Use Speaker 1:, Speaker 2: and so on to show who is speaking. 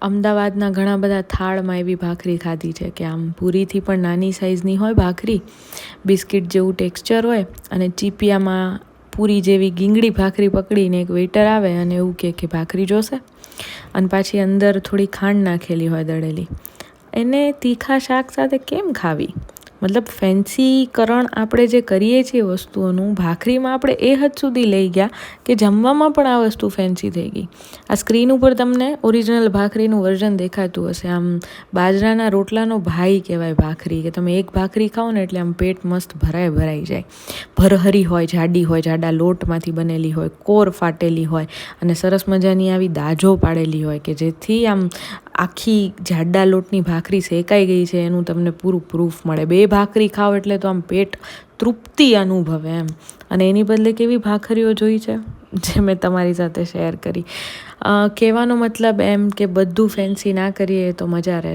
Speaker 1: અમદાવાદના ઘણા બધા થાળમાં એવી ભાખરી ખાધી છે કે આમ પૂરીથી પણ નાની સાઇઝની હોય ભાખરી, બિસ્કિટ જેવું ટેક્સચર હોય અને ચીપિયામાં પૂરી જેવી ગીંગડી ભાખરી પકડીને એક વેઇટર આવે અને એવું કે ભાખરી જોશે, અને પાછી અંદર થોડી ખાંડ નાખેલી હોય દળેલી. એને તીખા શાક સાથે કેમ ખાવી? મતલબ ફેન્સીકરણ આપણે જે કરીએ છીએ વસ્તુઓનું, ભાખરીમાં આપણે એ હદ સુધી લઈ ગયા કે જમવામાં પણ આ વસ્તુ ફેન્સી થઈ ગઈ. આ સ્ક્રીન ઉપર તમને ઓરિજિનલ ભાખરીનું વર્ઝન દેખાતું હશે. આમ બાજરાના રોટલાનો ભાઈ કહેવાય ભાખરી, કે તમે એક ભાખરી ખાઓ ને એટલે આમ પેટ મસ્ત ભરાઈ જાય. ભરહરી હોય, જાડી હોય, જાડા લોટમાંથી બનેલી હોય, કોર ફાટેલી હોય અને સરસ મજાની આવી દાજો પાડેલી હોય કે જેથી આમ આખી જાડા લોટની ભાખરી શેકાઈ ગઈ છે એનું તમને પૂરું પ્રૂફ મળે. બે ભાખરી ખાઓ એટલે તો આમ પેટ તૃપ્તિ અનુભવે એમ. અને એની બદલે કેવી ભાખરીઓ જોઈ છે જે મેં તમારી સાથે શેર કરી. કહેવાનો મતલબ એમ કે બધું ફેન્સી ના કરીએ તો મજા રહે.